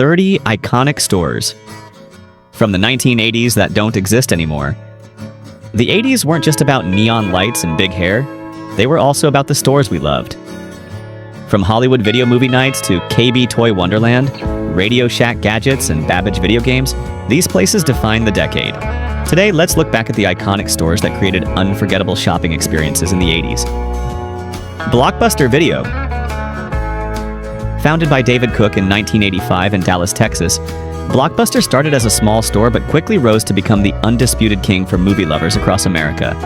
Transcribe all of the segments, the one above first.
30 iconic stores from the 1980s that don't exist anymore. The 80s weren't just about neon lights and big hair. They were also about the stores we loved. From Hollywood video movie nights to KB Toy Wonderland, Radio Shack gadgets, and Babbage video games, these places defined the decade. Today, let's look back at the iconic stores that created unforgettable shopping experiences in the 80s. Blockbuster Video. Founded by David Cook in 1985 in Dallas, Texas, Blockbuster started as a small store but quickly rose to become the undisputed king for movie lovers across America.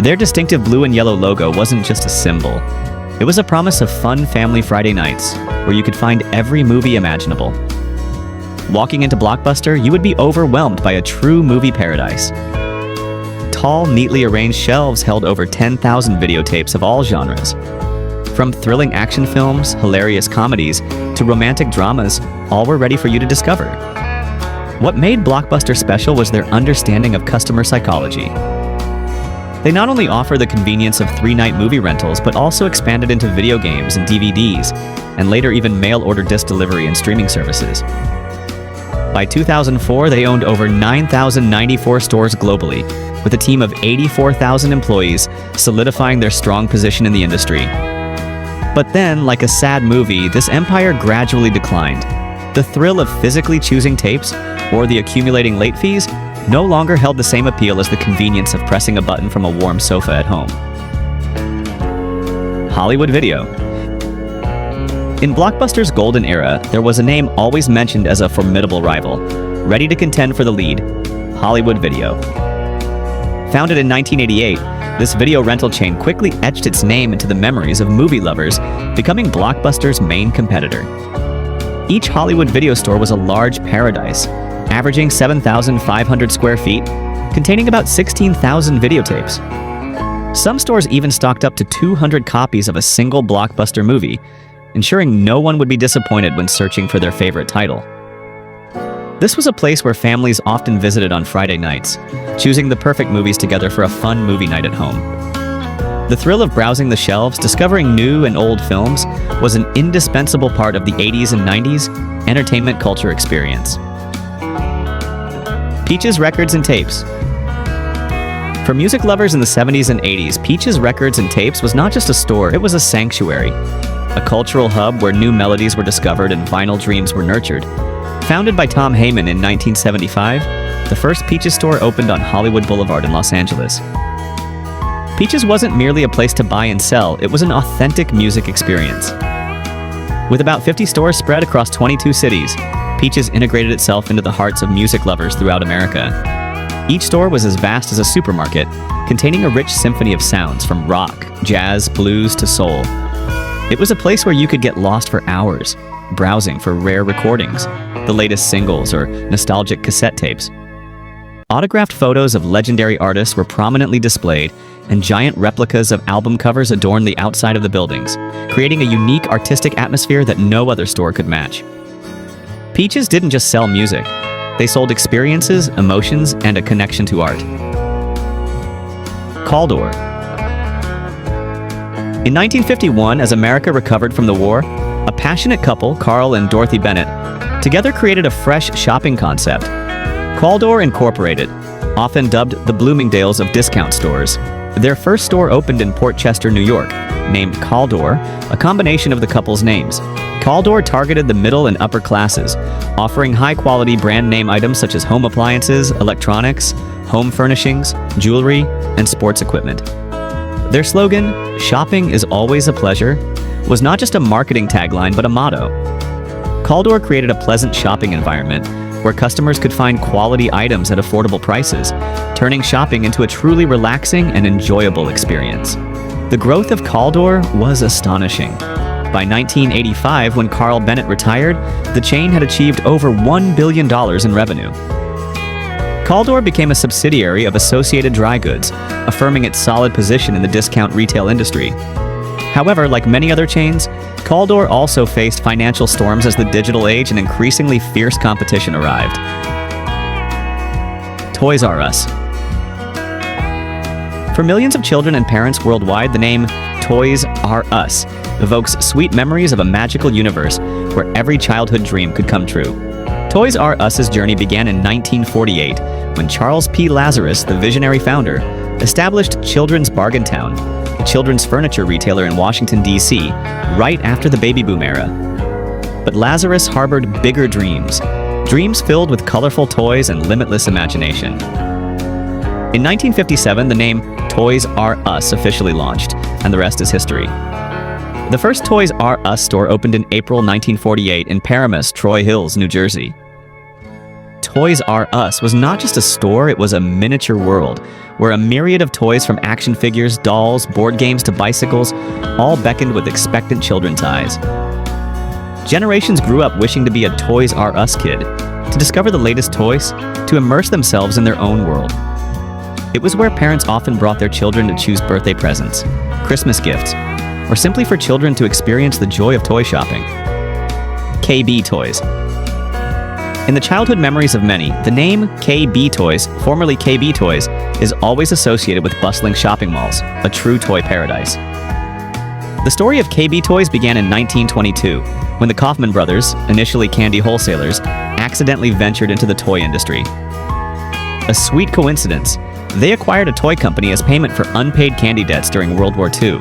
Their distinctive blue and yellow logo wasn't just a symbol. It was a promise of fun family Friday nights, where you could find every movie imaginable. Walking into Blockbuster, you would be overwhelmed by a true movie paradise. Tall, neatly arranged shelves held over 10,000 videotapes of all genres. From thrilling action films, hilarious comedies, to romantic dramas, all were ready for you to discover. What made Blockbuster special was their understanding of customer psychology. They not only offer the convenience of 3-night movie rentals, but also expanded into video games and DVDs, and later even mail-order disc delivery and streaming services. By 2004, they owned over 9,094 stores globally, with a team of 84,000 employees, solidifying their strong position in the industry. But then, like a sad movie, this empire gradually declined. The thrill of physically choosing tapes, or the accumulating late fees, no longer held the same appeal as the convenience of pressing a button from a warm sofa at home. Hollywood Video. In Blockbuster's golden era, there was a name always mentioned as a formidable rival, ready to contend for the lead: Hollywood Video. Founded in 1988, this video rental chain quickly etched its name into the memories of movie lovers, becoming Blockbuster's main competitor. Each Hollywood Video store was a large paradise, averaging 7,500 square feet, containing about 16,000 videotapes. Some stores even stocked up to 200 copies of a single Blockbuster movie, ensuring no one would be disappointed when searching for their favorite title. This was a place where families often visited on Friday nights, choosing the perfect movies together for a fun movie night at home. The thrill of browsing the shelves, discovering new and old films, was an indispensable part of the 80s and 90s entertainment culture experience. Peaches Records and Tapes. For music lovers in the 70s and 80s, Peaches Records and Tapes was not just a store, it was a sanctuary, a cultural hub where new melodies were discovered and vinyl dreams were nurtured. Founded by Tom Heyman in 1975, the first Peaches store opened on Hollywood Boulevard in Los Angeles. Peaches wasn't merely a place to buy and sell, it was an authentic music experience. With about 50 stores spread across 22 cities, Peaches integrated itself into the hearts of music lovers throughout America. Each store was as vast as a supermarket, containing a rich symphony of sounds from rock, jazz, blues to soul. It was a place where you could get lost for hours, browsing for rare recordings, the latest singles, or nostalgic cassette tapes. Autographed photos of legendary artists were prominently displayed, and giant replicas of album covers adorned the outside of the buildings, creating a unique artistic atmosphere that no other store could match. Peaches didn't just sell music. They sold experiences, emotions, and a connection to art. Caldor. In 1951, as America recovered from the war, a passionate couple, Carl and Dorothy Bennett, together created a fresh shopping concept: Caldor Incorporated, often dubbed the Bloomingdale's of discount stores. Their first store opened in Port Chester, New York, named Caldor, a combination of the couple's names. Caldor targeted the middle and upper classes, offering high-quality brand name items such as home appliances, electronics, home furnishings, jewelry, and sports equipment. Their slogan, "Shopping is always a pleasure," was not just a marketing tagline but a motto. Caldor created a pleasant shopping environment where customers could find quality items at affordable prices, turning shopping into a truly relaxing and enjoyable experience. The growth of Caldor was astonishing. By 1985, when Carl Bennett retired, the chain had achieved over $1 billion in revenue. Caldor became a subsidiary of Associated Dry Goods, affirming its solid position in the discount retail industry. However, like many other chains, Caldor also faced financial storms as the digital age and increasingly fierce competition arrived. Toys R Us. For millions of children and parents worldwide, the name Toys R Us evokes sweet memories of a magical universe where every childhood dream could come true. Toys R Us's journey began in 1948 when Charles P. Lazarus, the visionary founder, established Children's Bargain Town, a children's furniture retailer in Washington, D.C., right after the baby boom era. But Lazarus harbored bigger dreams filled with colorful toys and limitless imagination. In 1957, the name Toys R Us officially launched, and the rest is history. The first Toys R Us store opened in April 1948 in Paramus, Troy Hills, New Jersey. Toys R Us was not just a store, it was a miniature world, where a myriad of toys from action figures, dolls, board games to bicycles all beckoned with expectant children's eyes. Generations grew up wishing to be a Toys R Us kid, to discover the latest toys, to immerse themselves in their own world. It was where parents often brought their children to choose birthday presents, Christmas gifts, or simply for children to experience the joy of toy shopping. KB Toys. In the childhood memories of many, the name KB Toys, formerly KB Toys, is always associated with bustling shopping malls, a true toy paradise. The story of KB Toys began in 1922, when the Kaufman brothers, initially candy wholesalers, accidentally ventured into the toy industry. A sweet coincidence, they acquired a toy company as payment for unpaid candy debts during World War II.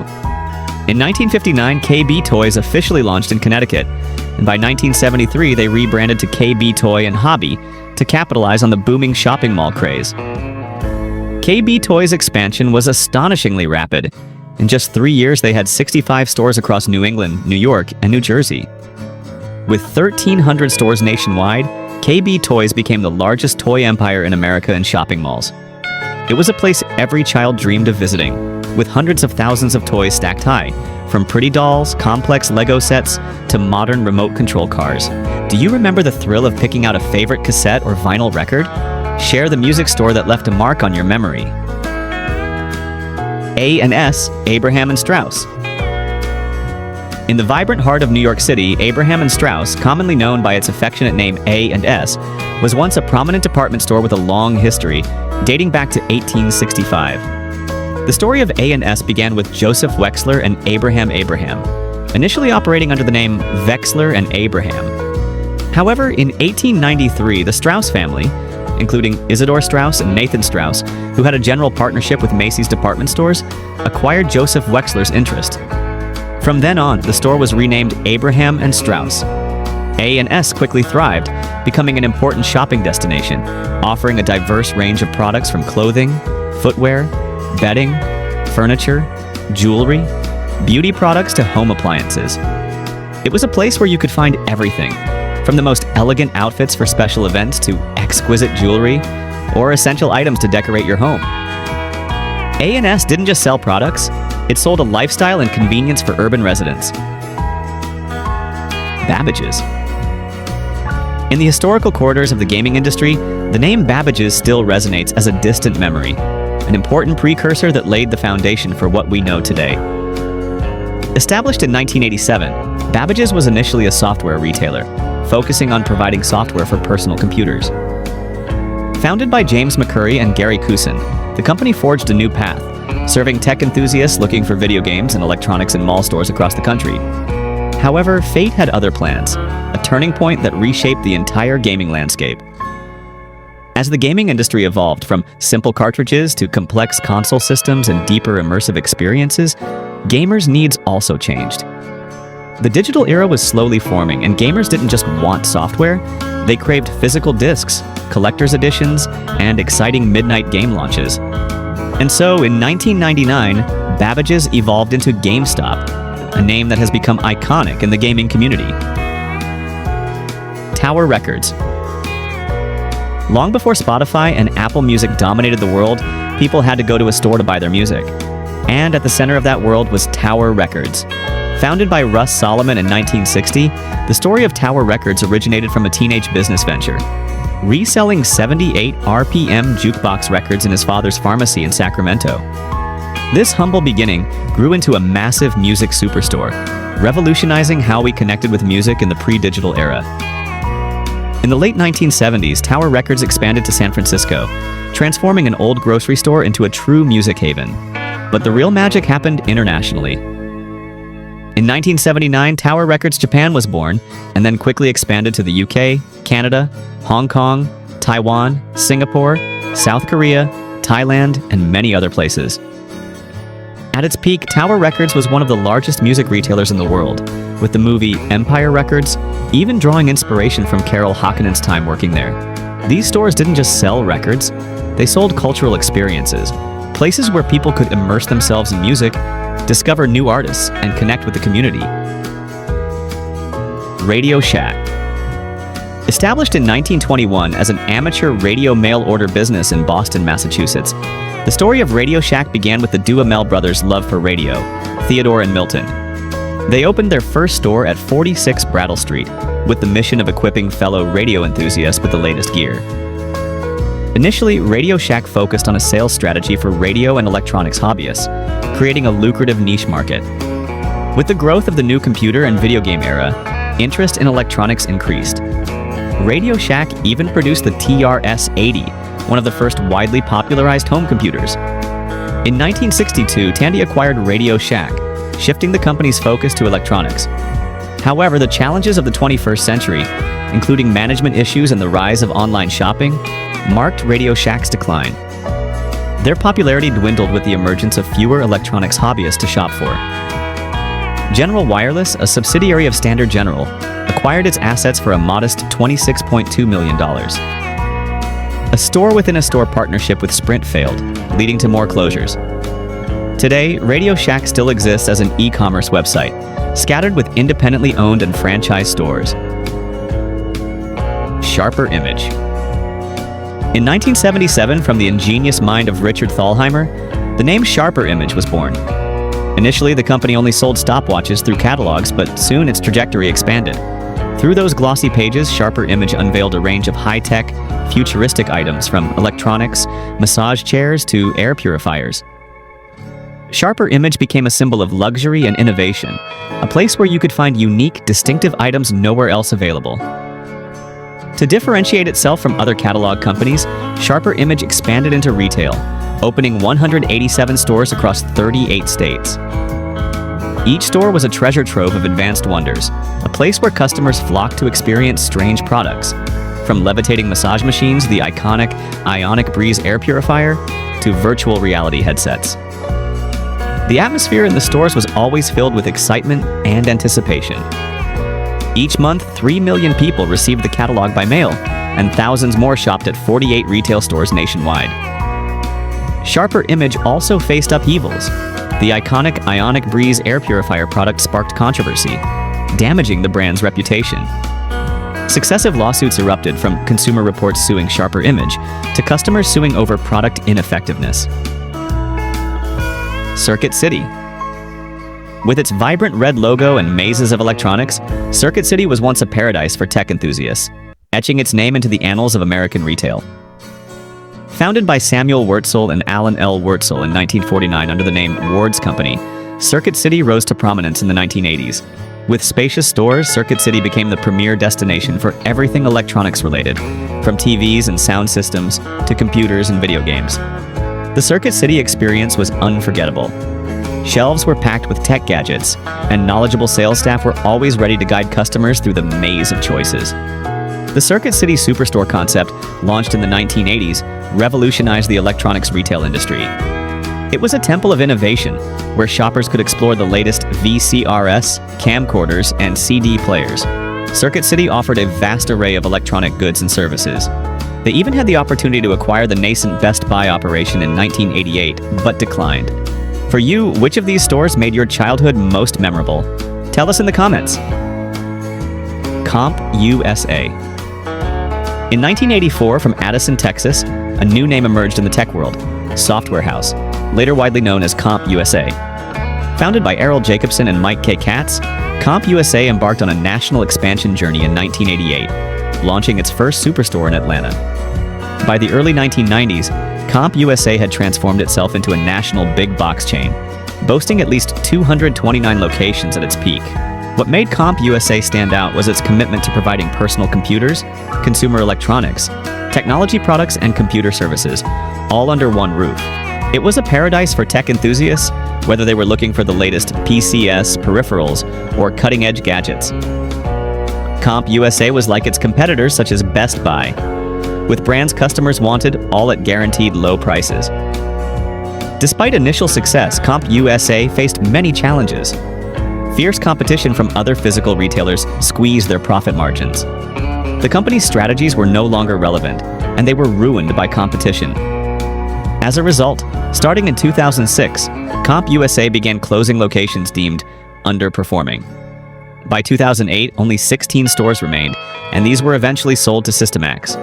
In 1959, KB Toys officially launched in Connecticut, and by 1973 they rebranded to KB Toy and Hobby to capitalize on the booming shopping mall craze. KB Toys' expansion was astonishingly rapid. In just 3 years, they had 65 stores across New England, New York, and New Jersey. With 1,300 stores nationwide, KB Toys became the largest toy empire in America in shopping malls. It was a place every child dreamed of visiting, with hundreds of thousands of toys stacked high, from pretty dolls, complex Lego sets, to modern remote control cars. Do you remember the thrill of picking out a favorite cassette or vinyl record? Share the music store that left a mark on your memory. A&S, Abraham & Straus. In the vibrant heart of New York City, Abraham & Straus, commonly known by its affectionate name A&S, was once a prominent department store with a long history, dating back to 1865. The story of A&S began with Joseph Wexler and Abraham, initially operating under the name Wexler and Abraham. However, in 1893, the Straus family, including Isidore Straus and Nathan Straus, who had a general partnership with Macy's department stores, acquired Joseph Wexler's interest. From then on, the store was renamed Abraham & Straus. A&S quickly thrived, becoming an important shopping destination, offering a diverse range of products from clothing, footwear, bedding, furniture, jewelry, beauty products to home appliances. It was a place where you could find everything, from the most elegant outfits for special events to exquisite jewelry or essential items to decorate your home. A&S didn't just sell products, it sold a lifestyle and convenience for urban residents. Babbage's. In the historical corridors of the gaming industry, the name Babbage's still resonates as a distant memory, an important precursor that laid the foundation for what we know today. Established in 1987, Babbage's was initially a software retailer, focusing on providing software for personal computers. Founded by James McCurry and Gary Kusin, the company forged a new path, serving tech enthusiasts looking for video games and electronics in mall stores across the country. However, fate had other plans, a turning point that reshaped the entire gaming landscape. As the gaming industry evolved from simple cartridges to complex console systems and deeper immersive experiences, gamers' needs also changed. The digital era was slowly forming, and gamers didn't just want software, they craved physical discs, collector's editions, and exciting midnight game launches. And so, in 1999, Babbage's evolved into GameStop, a name that has become iconic in the gaming community. Tower Records. Long before Spotify and Apple Music dominated the world, people had to go to a store to buy their music. And at the center of that world was Tower Records. Founded by Russ Solomon in 1960, the story of Tower Records originated from a teenage business venture, reselling 78 RPM jukebox records in his father's pharmacy in Sacramento. This humble beginning grew into a massive music superstore, revolutionizing how we connected with music in the pre-digital era. In the late 1970s, Tower Records expanded to San Francisco, transforming an old grocery store into a true music haven. But the real magic happened internationally. In 1979, Tower Records Japan was born, and then quickly expanded to the UK, Canada, Hong Kong, Taiwan, Singapore, South Korea, Thailand, and many other places. At its peak, Tower Records was one of the largest music retailers in the world, with the movie Empire Records even drawing inspiration from Carol Hockenan's time working there. These stores didn't just sell records, they sold cultural experiences, places where people could immerse themselves in music, discover new artists, and connect with the community. Radio Shack. Established in 1921 as an amateur radio mail-order business in Boston, Massachusetts, the story of Radio Shack began with the Duhamel brothers' love for radio, Theodore and Milton. They opened their first store at 46 Brattle Street, with the mission of equipping fellow radio enthusiasts with the latest gear. Initially, Radio Shack focused on a sales strategy for radio and electronics hobbyists, creating a lucrative niche market. With the growth of the new computer and video game era, interest in electronics increased. Radio Shack even produced the TRS-80, one of the first widely popularized home computers. In 1962, Tandy acquired Radio Shack, shifting the company's focus to electronics. However, the challenges of the 21st century, including management issues and the rise of online shopping, marked Radio Shack's decline. Their popularity dwindled with the emergence of fewer electronics hobbyists to shop for. General Wireless, a subsidiary of Standard General, acquired its assets for a modest $26.2 million. A store-within-a-store partnership with Sprint failed, leading to more closures. Today, Radio Shack still exists as an e-commerce website, scattered with independently owned and franchised stores. Sharper Image. In 1977, from the ingenious mind of Richard Thalheimer, the name Sharper Image was born. Initially, the company only sold stopwatches through catalogs, but soon its trajectory expanded. Through those glossy pages, Sharper Image unveiled a range of high-tech, futuristic items from electronics, massage chairs to air purifiers. Sharper Image became a symbol of luxury and innovation, a place where you could find unique, distinctive items nowhere else available. To differentiate itself from other catalog companies, Sharper Image expanded into retail, opening 187 stores across 38 states. Each store was a treasure trove of advanced wonders, a place where customers flocked to experience strange products, from levitating massage machines, the iconic Ionic Breeze air purifier, to virtual reality headsets. The atmosphere in the stores was always filled with excitement and anticipation. Each month, 3 million people received the catalog by mail, and thousands more shopped at 48 retail stores nationwide. Sharper Image also faced upheavals. The iconic Ionic Breeze air purifier product sparked controversy, damaging the brand's reputation. Successive lawsuits erupted, from Consumer Reports suing Sharper Image to customers suing over product ineffectiveness. Circuit City. With its vibrant red logo and mazes of electronics, Circuit City was once a paradise for tech enthusiasts, etching its name into the annals of American retail. Founded by Samuel Wurtzel and Alan L. Wurtzel in 1949 under the name Ward's Company, Circuit City rose to prominence in the 1980s. With spacious stores, Circuit City became the premier destination for everything electronics related, from TVs and sound systems to computers and video games. The Circuit City experience was unforgettable. Shelves were packed with tech gadgets, and knowledgeable sales staff were always ready to guide customers through the maze of choices. The Circuit City Superstore concept, launched in the 1980s, revolutionized the electronics retail industry. It was a temple of innovation, where shoppers could explore the latest VCRS, camcorders, and CD players. Circuit City offered a vast array of electronic goods and services. They even had the opportunity to acquire the nascent Best Buy operation in 1988, but declined. For you, which of these stores made your childhood most memorable? Tell us in the comments. Comp USA. In 1984, from Addison, Texas, a new name emerged in the tech world, Software House, later widely known as Comp USA. Founded by Errol Jacobson and Mike K. Katz, Comp USA embarked on a national expansion journey in 1988, launching its first superstore in Atlanta. By the early 1990s, Comp USA had transformed itself into a national big box chain, boasting at least 229 locations at its peak. What made Comp USA stand out was its commitment to providing personal computers, consumer electronics, technology products, and computer services, all under one roof. It was a paradise for tech enthusiasts, whether they were looking for the latest PCS, peripherals, or cutting-edge gadgets. CompUSA was like its competitors such as Best Buy, with brands customers wanted, all at guaranteed low prices. Despite initial success, CompUSA faced many challenges. Fierce competition from other physical retailers squeezed their profit margins. The company's strategies were no longer relevant, and they were ruined by competition. As a result, starting in 2006, CompUSA began closing locations deemed underperforming. By 2008, only 16 stores remained, and these were eventually sold to Systemax.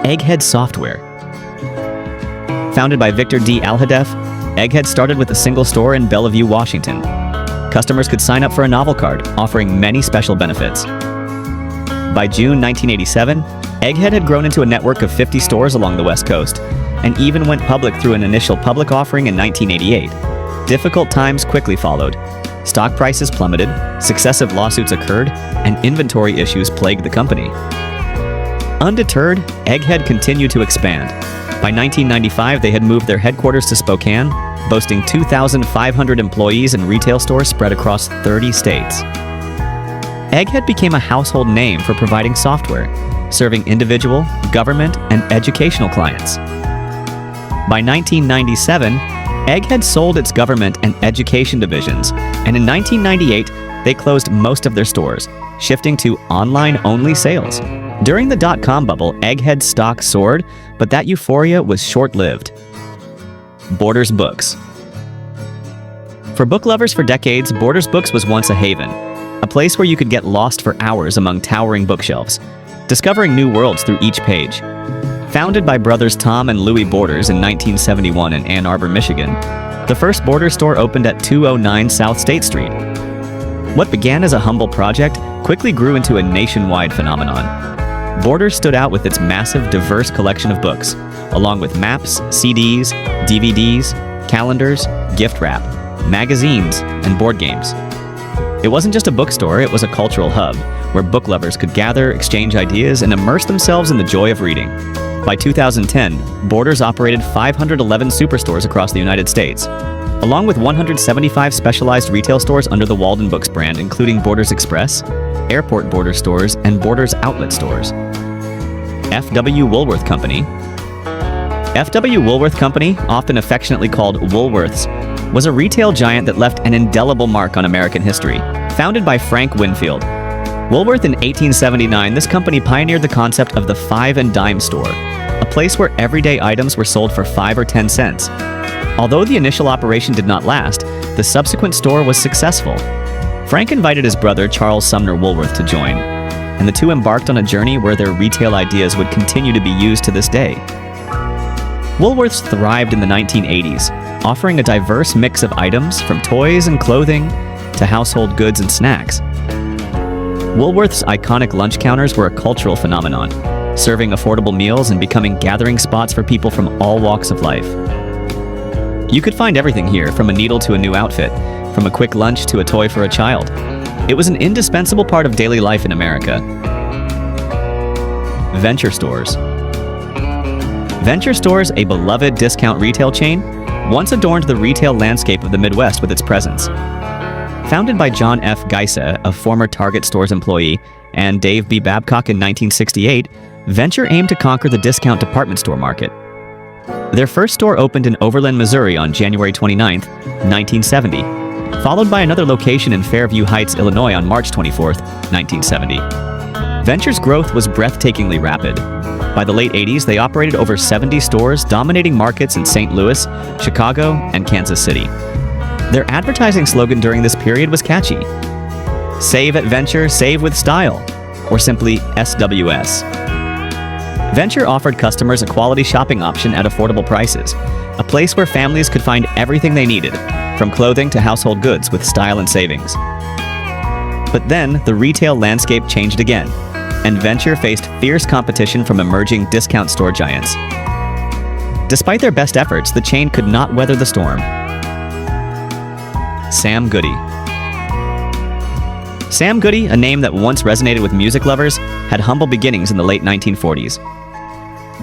Egghead Software. Founded by Victor D. Alhadeff, Egghead started with a single store in Bellevue, Washington. Customers could sign up for a novel card, offering many special benefits. By June 1987, Egghead had grown into a network of 50 stores along the West Coast, and even went public through an initial public offering in 1988. Difficult times quickly followed. Stock prices plummeted, successive lawsuits occurred, and inventory issues plagued the company. Undeterred, Egghead continued to expand. By 1995, they had moved their headquarters to Spokane, boasting 2,500 employees and retail stores spread across 30 states. Egghead became a household name for providing software, serving individual, government, and educational clients. By 1997, Egghead sold its government and education divisions, and in 1998, they closed most of their stores, shifting to online-only sales. During the dot-com bubble, Egghead's stock soared, but that euphoria was short-lived. Borders Books. For book lovers for decades, Borders Books was once a haven, a place where you could get lost for hours among towering bookshelves, discovering new worlds through each page. Founded by brothers Tom and Louis Borders in 1971 in Ann Arbor, Michigan, the first Borders store opened at 209 South State Street. What began as a humble project quickly grew into a nationwide phenomenon. Borders stood out with its massive, diverse collection of books, along with maps, CDs, DVDs, calendars, gift wrap, magazines, and board games. It wasn't just a bookstore, it was a cultural hub, where book lovers could gather, exchange ideas, and immerse themselves in the joy of reading. By 2010, Borders operated 511 superstores across the United States, along with 175 specialized retail stores under the Walden Books brand, including Borders Express, Airport Borders stores, and Borders Outlet stores. F.W. Woolworth Company. F.W. Woolworth Company, often affectionately called Woolworths, was a retail giant that left an indelible mark on American history. Founded by Frank Winfield, Woolworth in 1879, this company pioneered the concept of the five and dime store, a place where everyday items were sold for 5 or 10 cents. Although the initial operation did not last, the subsequent store was successful. Frank invited his brother, Charles Sumner Woolworth, to join, and the two embarked on a journey where their retail ideas would continue to be used to this day. Woolworths thrived in the 1980s, offering a diverse mix of items from toys and clothing to household goods and snacks. Woolworth's iconic lunch counters were a cultural phenomenon, serving affordable meals and becoming gathering spots for people from all walks of life. You could find everything here, from a needle to a new outfit, from a quick lunch to a toy for a child. It was an indispensable part of daily life in America. Venture Stores. Venture Stores, a beloved discount retail chain, once adorned the retail landscape of the Midwest with its presence. Founded by John F. Geisa, a former Target Stores employee, and Dave B. Babcock in 1968, Venture aimed to conquer the discount department store market. Their first store opened in Overland, Missouri on January 29, 1970, followed by another location in Fairview Heights, Illinois on March 24, 1970. Venture's growth was breathtakingly rapid. By the late 80s, they operated over 70 stores, dominating markets in St. Louis, Chicago, and Kansas City. Their advertising slogan during this period was catchy: "Save at Venture, save with style," or simply SWS. Venture offered customers a quality shopping option at affordable prices, a place where families could find everything they needed, from clothing to household goods with style and savings. But then, the retail landscape changed again, and Venture faced fierce competition from emerging discount store giants. Despite their best efforts, the chain could not weather the storm. Sam Goody. Sam Goody, a name that once resonated with music lovers, had humble beginnings in the late 1940s.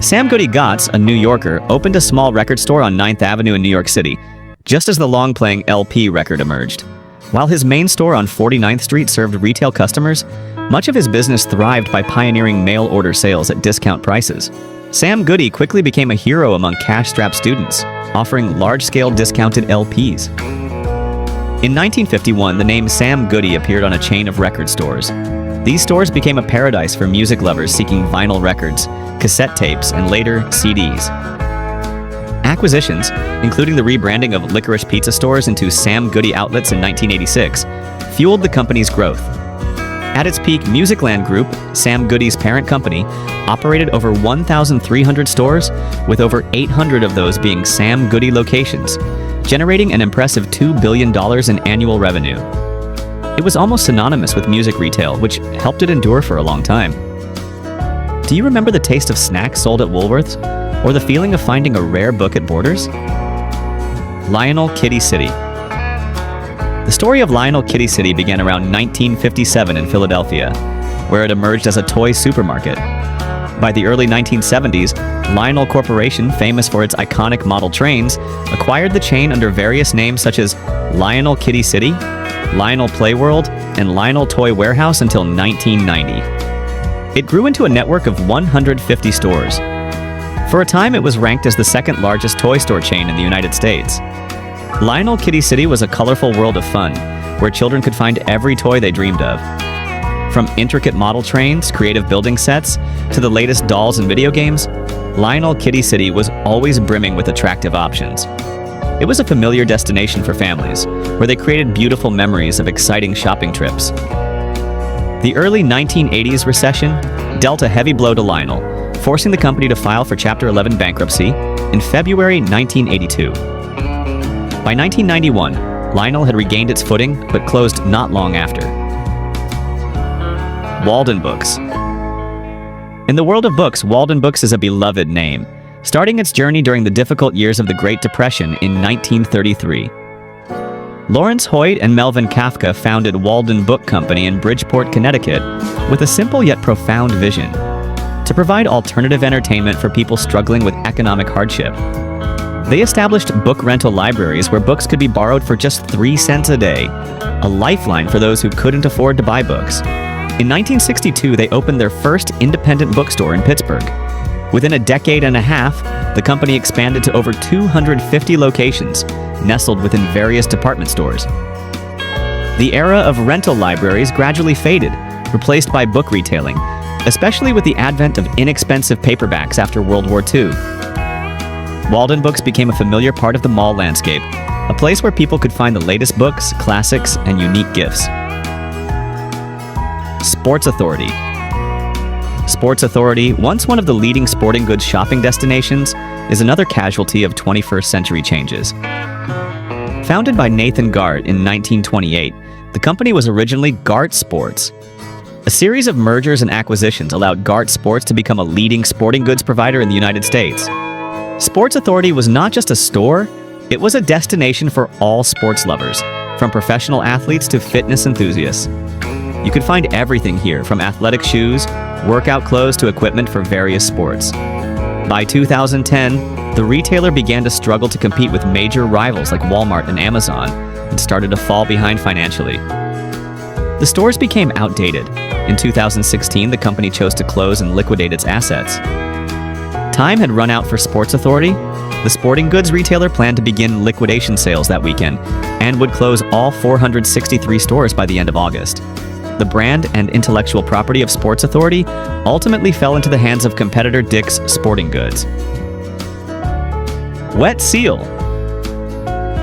Sam Goody Gotts, a New Yorker, opened a small record store on 9th Avenue in New York City, just as the long-playing LP record emerged. While his main store on 49th Street served retail customers, much of his business thrived by pioneering mail-order sales at discount prices. Sam Goody quickly became a hero among cash-strapped students, offering large-scale discounted LPs. In 1951, the name Sam Goody appeared on a chain of record stores. These stores became a paradise for music lovers seeking vinyl records, cassette tapes, and later, CDs. Acquisitions, including the rebranding of Licorice Pizza stores into Sam Goody outlets in 1986, fueled the company's growth. At its peak, Musicland Group, Sam Goody's parent company, operated over 1,300 stores, with over 800 of those being Sam Goody locations, generating an impressive $2 billion in annual revenue. It was almost synonymous with music retail, which helped it endure for a long time. Do you remember the taste of snacks sold at Woolworths? Or the feeling of finding a rare book at Borders? Lionel Kitty City. The story of Lionel Kitty City began around 1957 in Philadelphia, where it emerged as a toy supermarket. By the early 1970s, Lionel Corporation, famous for its iconic model trains, acquired the chain under various names such as Lionel Kitty City, Lionel Playworld, and Lionel Toy Warehouse until 1990. It grew into a network of 150 stores. For a time, it was ranked as the second largest toy store chain in the United States. Lionel Kitty City was a colorful world of fun, where children could find every toy they dreamed of. From intricate model trains, creative building sets, to the latest dolls and video games, Lionel Kitty City was always brimming with attractive options. It was a familiar destination for families, where they created beautiful memories of exciting shopping trips. The early 1980s recession dealt a heavy blow to Lionel, forcing the company to file for Chapter 11 bankruptcy in February 1982. By 1991, Lionel had regained its footing, but closed not long after. Walden Books. In the world of books, Walden Books is a beloved name, starting its journey during the difficult years of the Great Depression in 1933. Lawrence Hoyt and Melvin Kafka founded Walden Book Company in Bridgeport, Connecticut, with a simple yet profound vision: to provide alternative entertainment for people struggling with economic hardship. They established book rental libraries where books could be borrowed for just 3 cents a day, a lifeline for those who couldn't afford to buy books. In 1962, they opened their first independent bookstore in Pittsburgh. Within a decade and a half, the company expanded to over 250 locations, nestled within various department stores. The era of rental libraries gradually faded, replaced by book retailing, especially with the advent of inexpensive paperbacks after World War II. Walden Books became a familiar part of the mall landscape, a place where people could find the latest books, classics, and unique gifts. Sports Authority. Sports Authority, once one of the leading sporting goods shopping destinations, is another casualty of 21st century changes. Founded by Nathan Gart in 1928, the company was originally Gart Sports. A series of mergers and acquisitions allowed Gart Sports to become a leading sporting goods provider in the United States. Sports Authority was not just a store, it was a destination for all sports lovers, from professional athletes to fitness enthusiasts. You could find everything here, from athletic shoes, workout clothes to equipment for various sports. By 2010, the retailer began to struggle to compete with major rivals like Walmart and Amazon, and started to fall behind financially. The stores became outdated. In 2016, the company chose to close and liquidate its assets. Time had run out for Sports Authority. The sporting goods retailer planned to begin liquidation sales that weekend and would close all 463 stores by the end of August. The brand and intellectual property of Sports Authority ultimately fell into the hands of competitor Dick's Sporting Goods. Wet Seal.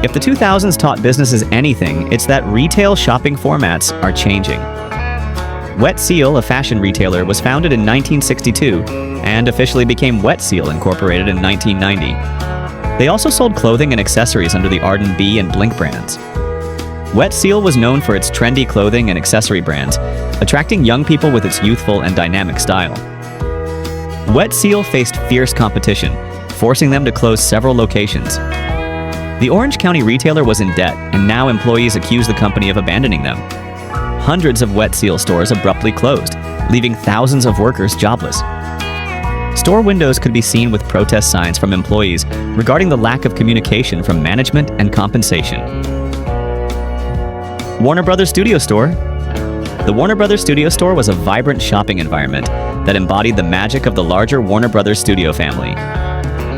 If the 2000s taught businesses anything, it's that retail shopping formats are changing. Wet Seal, a fashion retailer, was founded in 1962 and officially became Wet Seal Incorporated in 1990. They also sold clothing and accessories under the Arden B and Blink brands. Wet Seal was known for its trendy clothing and accessory brands, attracting young people with its youthful and dynamic style. Wet Seal faced fierce competition, forcing them to close several locations. The Orange County retailer was in debt, and now employees accuse the company of abandoning them. Hundreds of Wet Seal stores abruptly closed, leaving thousands of workers jobless. Store windows could be seen with protest signs from employees regarding the lack of communication from management and compensation. Warner Brothers Studio Store. The Warner Brothers Studio Store was a vibrant shopping environment that embodied the magic of the larger Warner Brothers studio family.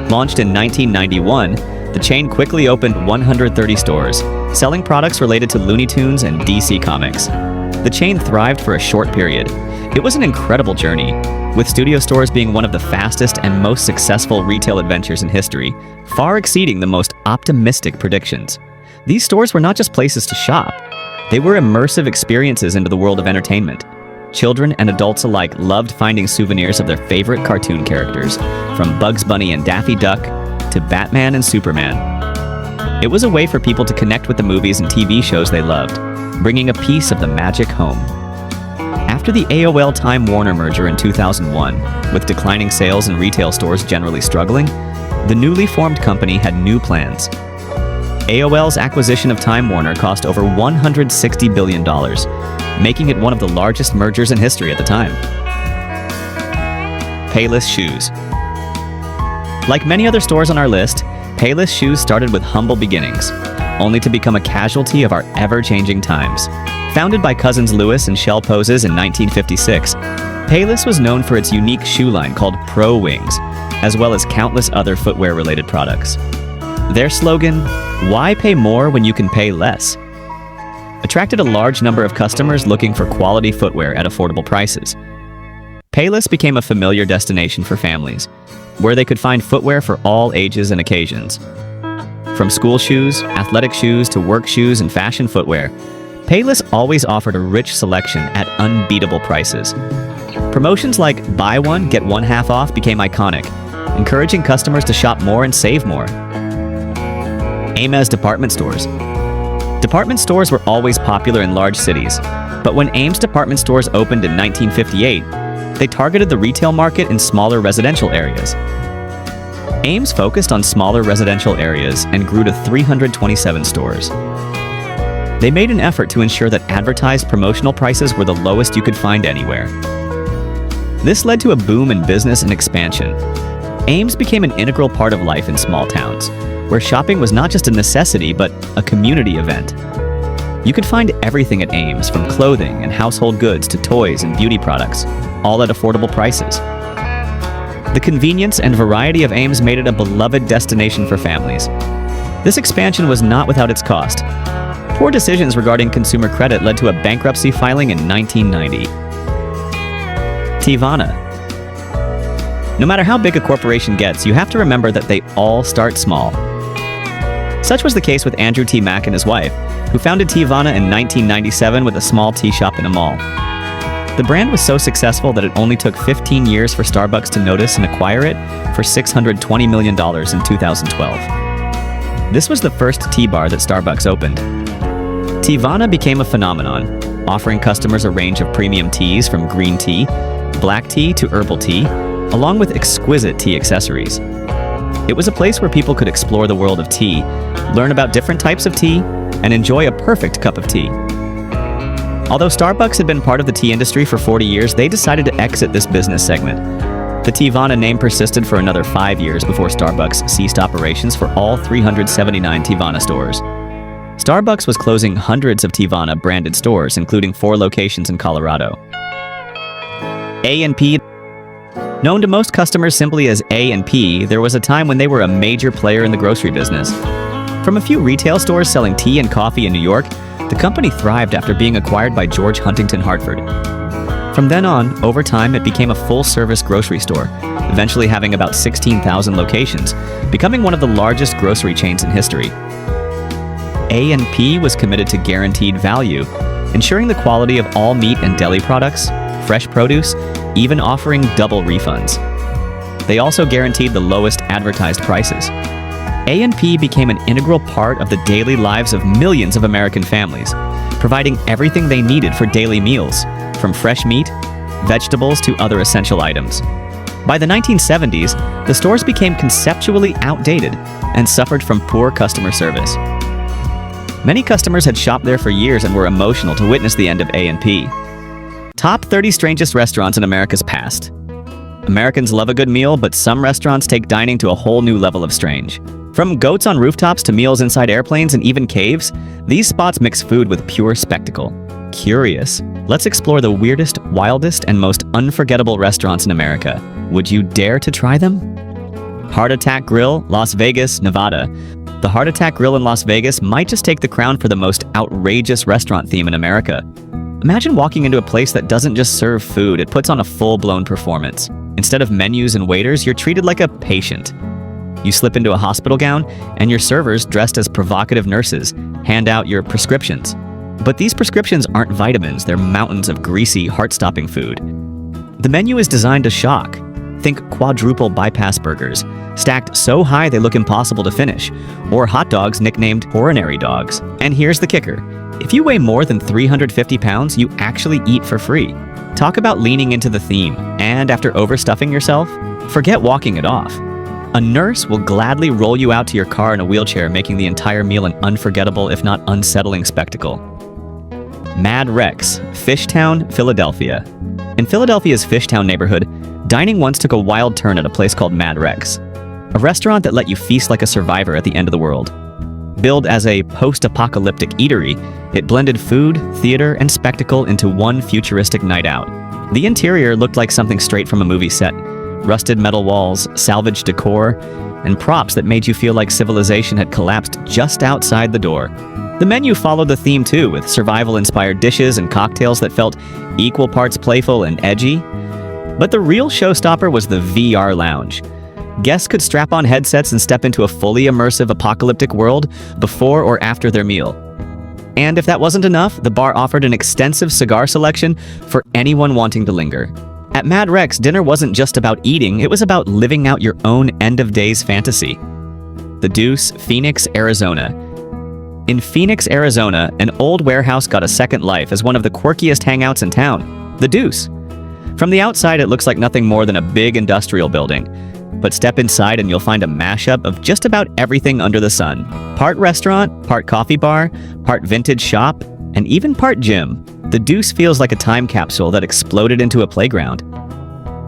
Launched in 1991, the chain quickly opened 130 stores, selling products related to Looney Tunes and DC Comics. The chain thrived for a short period. It was an incredible journey, with studio stores being one of the fastest and most successful retail adventures in history, far exceeding the most optimistic predictions. These stores were not just places to shop. They were immersive experiences into the world of entertainment. Children and adults alike loved finding souvenirs of their favorite cartoon characters, from Bugs Bunny and Daffy Duck to Batman and Superman. It was a way for people to connect with the movies and TV shows they loved, bringing a piece of the magic home. After the AOL Time Warner merger in 2001, with declining sales and retail stores generally struggling, the newly formed company had new plans. AOL's acquisition of Time Warner cost over $160 billion, making it one of the largest mergers in history at the time. Payless Shoes. Like many other stores on our list, Payless Shoes started with humble beginnings, only to become a casualty of our ever-changing times. Founded by cousins Louis and Shell Poses in 1956, Payless was known for its unique shoe line called Pro Wings, as well as countless other footwear-related products. Their slogan, "Why pay more when you can pay less?" attracted a large number of customers looking for quality footwear at affordable prices. Payless became a familiar destination for families, where they could find footwear for all ages and occasions. From school shoes, athletic shoes, to work shoes and fashion footwear, Payless always offered a rich selection at unbeatable prices. Promotions like buy one, get one half off became iconic, encouraging customers to shop more and save more. Ames Department Stores. Department stores were always popular in large cities, but when Ames Department Stores opened in 1958, they targeted the retail market in smaller residential areas. Ames focused on smaller residential areas and grew to 327 stores. They made an effort to ensure that advertised promotional prices were the lowest you could find anywhere. This led to a boom in business and expansion. Ames became an integral part of life in small towns, where shopping was not just a necessity but a community event. You could find everything at Ames, from clothing and household goods to toys and beauty products, all at affordable prices. The convenience and variety of Ames made it a beloved destination for families. This expansion was not without its cost. Poor decisions regarding consumer credit led to a bankruptcy filing in 1990. Teavana. No matter how big a corporation gets, you have to remember that they all start small. Such was the case with Andrew T. Mack and his wife, who founded Teavana in 1997 with a small tea shop in a mall. The brand was so successful that it only took 15 years for Starbucks to notice and acquire it for $620 million in 2012. This was the first tea bar that Starbucks opened. Teavana became a phenomenon, offering customers a range of premium teas from green tea, black tea to herbal tea, along with exquisite tea accessories. It was a place where people could explore the world of tea, learn about different types of tea, and enjoy a perfect cup of tea. Although Starbucks had been part of the tea industry for 40 years, they decided to exit this business segment. The Teavana name persisted for another 5 years before Starbucks ceased operations for all 379 Teavana stores. Starbucks was closing hundreds of Teavana branded stores, including 4 locations in Colorado. A&P. Known to most customers simply as A&P, there was a time when they were a major player in the grocery business. From a few retail stores selling tea and coffee in New York, the company thrived after being acquired by George Huntington Hartford. From then on, over time, it became a full-service grocery store, eventually having about 16,000 locations, becoming one of the largest grocery chains in history. A&P was committed to guaranteed value, ensuring the quality of all meat and deli products, fresh produce, even offering double refunds. They also guaranteed the lowest advertised prices. A&P became an integral part of the daily lives of millions of American families, providing everything they needed for daily meals, from fresh meat, vegetables to other essential items. By the 1970s, the stores became conceptually outdated and suffered from poor customer service. Many customers had shopped there for years and were emotional to witness the end of A&P. Top 30 strangest restaurants in America's past. Americans love a good meal, but some restaurants take dining to a whole new level of strange. From goats on rooftops to meals inside airplanes and even caves, these spots mix food with pure spectacle. Curious? Let's explore the weirdest, wildest, and most unforgettable restaurants in America. Would you dare to try them? Heart Attack Grill, Las Vegas, Nevada. The Heart Attack Grill in Las Vegas might just take the crown for the most outrageous restaurant theme in America. Imagine walking into a place that doesn't just serve food, it puts on a full-blown performance. Instead of menus and waiters, you're treated like a patient. You slip into a hospital gown, and your servers, dressed as provocative nurses, hand out your prescriptions. But these prescriptions aren't vitamins, they're mountains of greasy, heart-stopping food. The menu is designed to shock. Think quadruple bypass burgers, stacked so high they look impossible to finish, or hot dogs nicknamed coronary dogs. And here's the kicker. If you weigh more than 350 pounds, you actually eat for free. Talk about leaning into the theme, and after overstuffing yourself, forget walking it off. A nurse will gladly roll you out to your car in a wheelchair, making the entire meal an unforgettable, if not unsettling spectacle. Mad Rex, Fishtown, Philadelphia. In Philadelphia's Fishtown neighborhood, dining once took a wild turn at a place called Mad Rex, a restaurant that let you feast like a survivor at the end of the world. Billed as a post-apocalyptic eatery, it blended food, theater, and spectacle into one futuristic night out. The interior looked like something straight from a movie set. Rusted metal walls, salvaged decor, and props that made you feel like civilization had collapsed just outside the door. The menu followed the theme too, with survival-inspired dishes and cocktails that felt equal parts playful and edgy. But the real showstopper was the VR lounge. Guests could strap on headsets and step into a fully immersive apocalyptic world before or after their meal. And if that wasn't enough, the bar offered an extensive cigar selection for anyone wanting to linger. At Mad Rex, dinner wasn't just about eating, it was about living out your own end-of-days fantasy. The Deuce, Phoenix, Arizona. In Phoenix, Arizona, an old warehouse got a second life as one of the quirkiest hangouts in town, The Deuce. From the outside, it looks like nothing more than a big industrial building. But step inside and you'll find a mashup of just about everything under the sun. Part restaurant, part coffee bar, part vintage shop, and even part gym. The Deuce feels like a time capsule that exploded into a playground.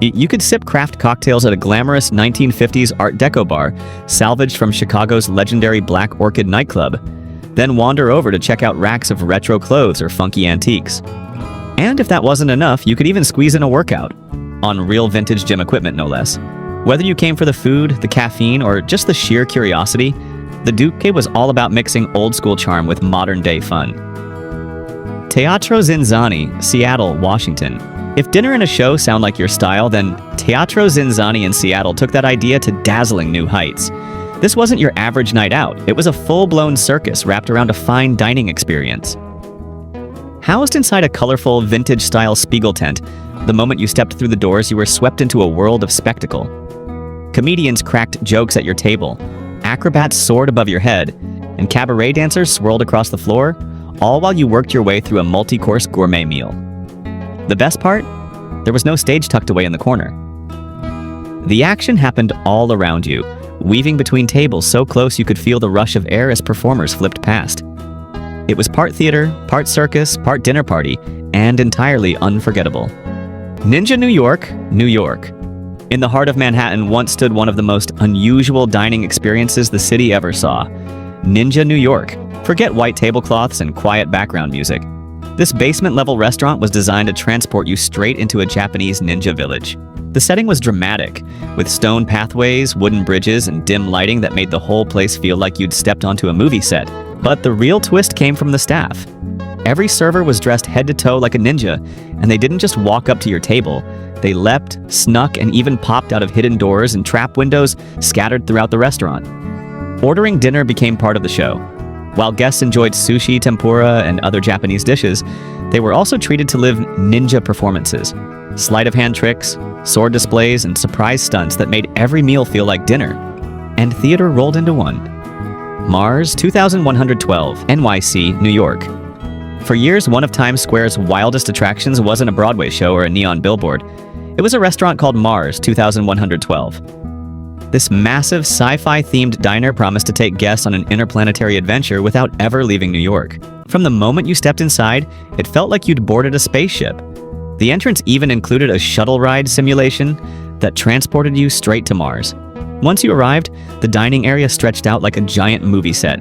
You could sip craft cocktails at a glamorous 1950s Art Deco bar, salvaged from Chicago's legendary Black Orchid nightclub, then wander over to check out racks of retro clothes or funky antiques. And if that wasn't enough, you could even squeeze in a workout, on real vintage gym equipment no less. Whether you came for the food, the caffeine, or just the sheer curiosity, the Duque was all about mixing old-school charm with modern-day fun. Teatro Zinzanni, Seattle, Washington. If dinner and a show sound like your style, then Teatro Zinzanni in Seattle took that idea to dazzling new heights. This wasn't your average night out. It was a full-blown circus wrapped around a fine dining experience. Housed inside a colorful, vintage-style Spiegel tent, the moment you stepped through the doors, you were swept into a world of spectacle. Comedians cracked jokes at your table, acrobats soared above your head, and cabaret dancers swirled across the floor, all while you worked your way through a multi-course gourmet meal. The best part? There was no stage tucked away in the corner. The action happened all around you, weaving between tables so close you could feel the rush of air as performers flipped past. It was part theater, part circus, part dinner party, and entirely unforgettable. Ninja New York, New York. In the heart of Manhattan once stood one of the most unusual dining experiences the city ever saw. Ninja New York. Forget white tablecloths and quiet background music. This basement-level restaurant was designed to transport you straight into a Japanese ninja village. The setting was dramatic, with stone pathways, wooden bridges, and dim lighting that made the whole place feel like you'd stepped onto a movie set. But the real twist came from the staff. Every server was dressed head to toe like a ninja, and they didn't just walk up to your table. They leapt, snuck, and even popped out of hidden doors and trap windows scattered throughout the restaurant. Ordering dinner became part of the show. While guests enjoyed sushi, tempura, and other Japanese dishes, they were also treated to live ninja performances. Sleight-of-hand tricks, sword displays, and surprise stunts that made every meal feel like dinner. And theater rolled into one. Mars 2112, NYC, New York. For years, one of Times Square's wildest attractions wasn't a Broadway show or a neon billboard. It was a restaurant called Mars 2112. This massive sci-fi themed diner promised to take guests on an interplanetary adventure without ever leaving New York. From the moment you stepped inside, it felt like you'd boarded a spaceship. The entrance even included a shuttle ride simulation, that transported you straight to Mars. Once you arrived, the dining area stretched out like a giant movie set.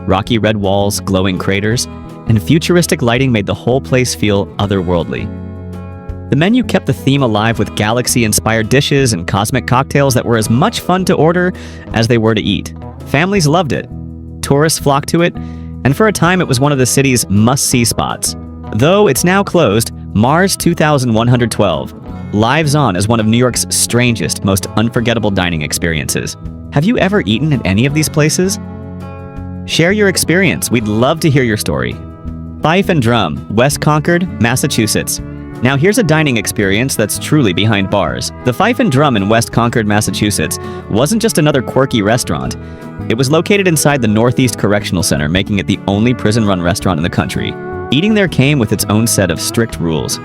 Rocky red walls, glowing craters, and futuristic lighting made the whole place feel otherworldly. The menu kept the theme alive with galaxy-inspired dishes and cosmic cocktails that were as much fun to order as they were to eat. Families loved it. Tourists flocked to it, and for a time it was one of the city's must-see spots. Though it's now closed, Mars 2112 lives on as one of New York's strangest, most unforgettable dining experiences. Have you ever eaten at any of these places? Share your experience. We'd love to hear your story. Fife and Drum, West Concord, Massachusetts. Now here's a dining experience that's truly behind bars. The Fife and Drum in West Concord, Massachusetts wasn't just another quirky restaurant. It was located inside the Northeast Correctional Center, making it the only prison-run restaurant in the country. Eating there came with its own set of strict rules.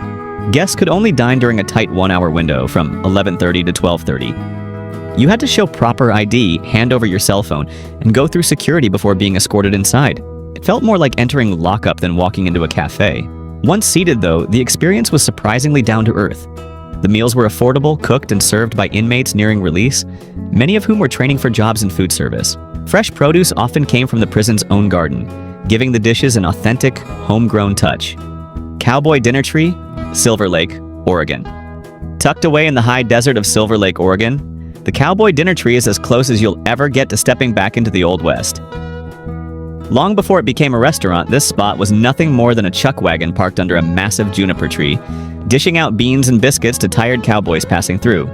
Guests could only dine during a tight 1-hour window from 11:30 to 12:30. You had to show proper ID, hand over your cell phone, and go through security before being escorted inside. It felt more like entering lockup than walking into a cafe. Once seated, though, the experience was surprisingly down to earth. The meals were affordable, cooked and served by inmates nearing release, many of whom were training for jobs in food service. Fresh produce often came from the prison's own garden, giving the dishes an authentic, homegrown touch. Cowboy Dinner Tree, Silver Lake, Oregon. Tucked away in the high desert of Silver Lake, Oregon, the Cowboy Dinner Tree is as close as you'll ever get to stepping back into the Old West. Long before it became a restaurant, this spot was nothing more than a chuck wagon parked under a massive juniper tree, dishing out beans and biscuits to tired cowboys passing through.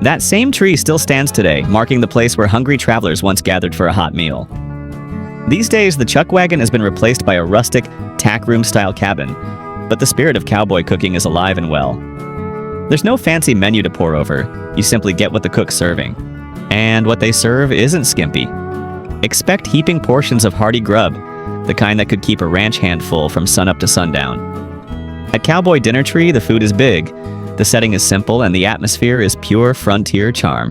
That same tree still stands today, marking the place where hungry travelers once gathered for a hot meal. These days, the chuck wagon has been replaced by a rustic, tack room-style cabin, but the spirit of cowboy cooking is alive and well. There's no fancy menu to pour over, you simply get what the cook's serving. And what they serve isn't skimpy. Expect heaping portions of hearty grub, the kind that could keep a ranch hand full from sunup to sundown. At Cowboy Dinner Tree, the food is big, the setting is simple, and the atmosphere is pure frontier charm.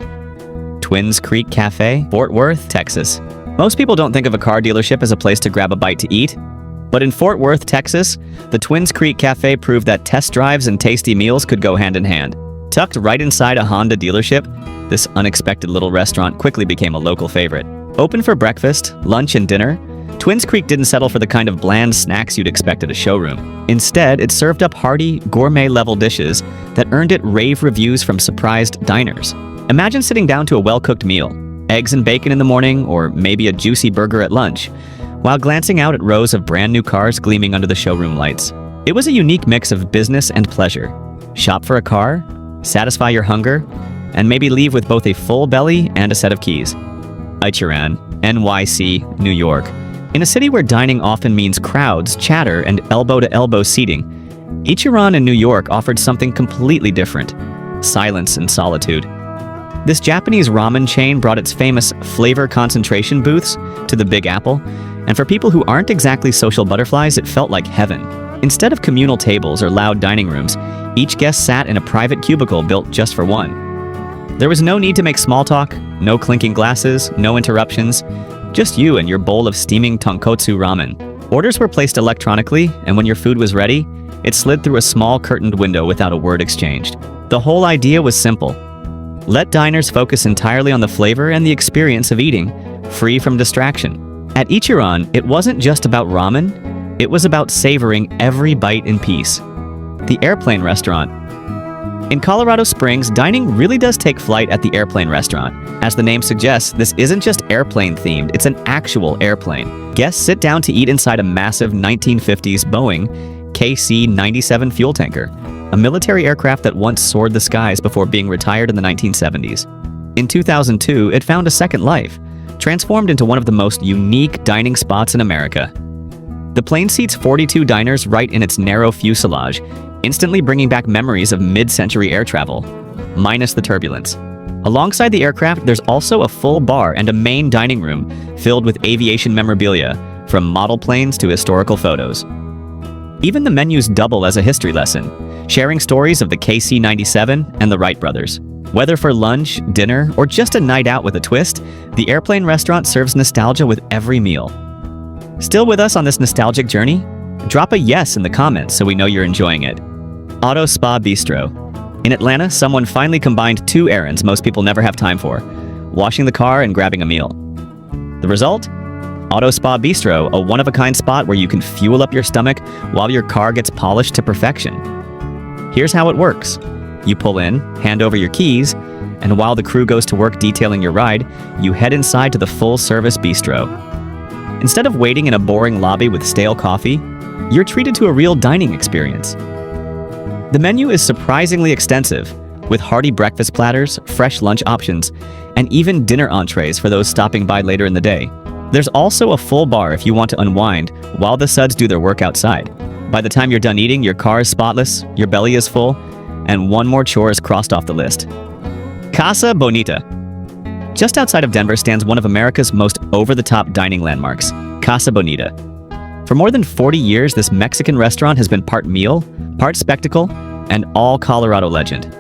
Twins Creek Cafe, Fort Worth, Texas. Most people don't think of a car dealership as a place to grab a bite to eat, but in Fort Worth, Texas, the Twins Creek Cafe proved that test drives and tasty meals could go hand in hand. Tucked right inside a Honda dealership, this unexpected little restaurant quickly became a local favorite. Open for breakfast, lunch, and dinner, Twins Creek didn't settle for the kind of bland snacks you'd expect at a showroom. Instead, it served up hearty, gourmet-level dishes that earned it rave reviews from surprised diners. Imagine sitting down to a well-cooked meal, eggs and bacon in the morning, or maybe a juicy burger at lunch, while glancing out at rows of brand-new cars gleaming under the showroom lights. It was a unique mix of business and pleasure. Shop for a car, satisfy your hunger, and maybe leave with both a full belly and a set of keys. Ichiran, NYC, New York. In a city where dining often means crowds, chatter, and elbow-to-elbow seating, Ichiran in New York offered something completely different: silence and solitude. This Japanese ramen chain brought its famous flavor concentration booths to the Big Apple, and for people who aren't exactly social butterflies, it felt like heaven. Instead of communal tables or loud dining rooms, each guest sat in a private cubicle built just for one. There was no need to make small talk, no clinking glasses, no interruptions, just you and your bowl of steaming tonkotsu ramen. Orders were placed electronically, and when your food was ready, it slid through a small curtained window without a word exchanged. The whole idea was simple. Let diners focus entirely on the flavor and the experience of eating, free from distraction. At Ichiran, it wasn't just about ramen, it was about savoring every bite in peace. The Airplane Restaurant. In Colorado Springs, dining really does take flight at the Airplane Restaurant. As the name suggests, this isn't just airplane-themed, it's an actual airplane. Guests sit down to eat inside a massive 1950s Boeing KC-97 fuel tanker, a military aircraft that once soared the skies before being retired in the 1970s. In 2002, it found a second life, transformed into one of the most unique dining spots in America. The plane seats 42 diners right in its narrow fuselage, instantly bringing back memories of mid-century air travel, minus the turbulence. Alongside the aircraft, there's also a full bar and a main dining room filled with aviation memorabilia, from model planes to historical photos. Even the menus double as a history lesson, sharing stories of the KC-97 and the Wright brothers. Whether for lunch, dinner, or just a night out with a twist, the Airplane Restaurant serves nostalgia with every meal. Still with us on this nostalgic journey? Drop a yes in the comments so we know you're enjoying it. Auto Spa Bistro. In Atlanta, someone finally combined two errands most people never have time for: washing the car and grabbing a meal. The result? Auto Spa Bistro, a one-of-a-kind spot where you can fuel up your stomach while your car gets polished to perfection. Here's how it works. You pull in, hand over your keys, and while the crew goes to work detailing your ride, you head inside to the full-service bistro. Instead of waiting in a boring lobby with stale coffee, you're treated to a real dining experience. The menu is surprisingly extensive, with hearty breakfast platters, fresh lunch options, and even dinner entrees for those stopping by later in the day. There's also a full bar if you want to unwind while the suds do their work outside. By the time you're done eating, your car is spotless, your belly is full, and one more chore is crossed off the list. Casa Bonita. Just outside of Denver stands one of America's most over-the-top dining landmarks, Casa Bonita. For more than 40 years, this Mexican restaurant has been part meal, part spectacle, and all Colorado legend.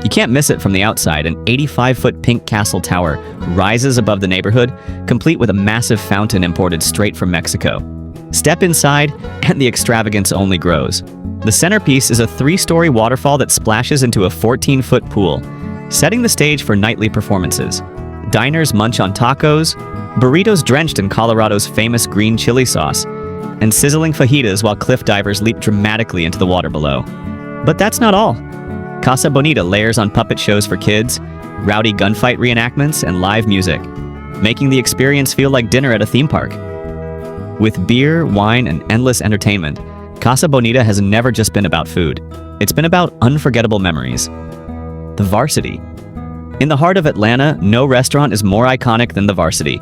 You can't miss it from the outside. An 85-foot pink castle tower rises above the neighborhood, complete with a massive fountain imported straight from Mexico. Step inside, and the extravagance only grows. The centerpiece is a 3-story waterfall that splashes into a 14-foot pool, setting the stage for nightly performances. Diners munch on tacos, burritos drenched in Colorado's famous green chili sauce, and sizzling fajitas while cliff divers leap dramatically into the water below. But that's not all. Casa Bonita layers on puppet shows for kids, rowdy gunfight reenactments, and live music, making the experience feel like dinner at a theme park. With beer, wine, and endless entertainment, Casa Bonita has never just been about food. It's been about unforgettable memories. The Varsity. In the heart of Atlanta, no restaurant is more iconic than the Varsity.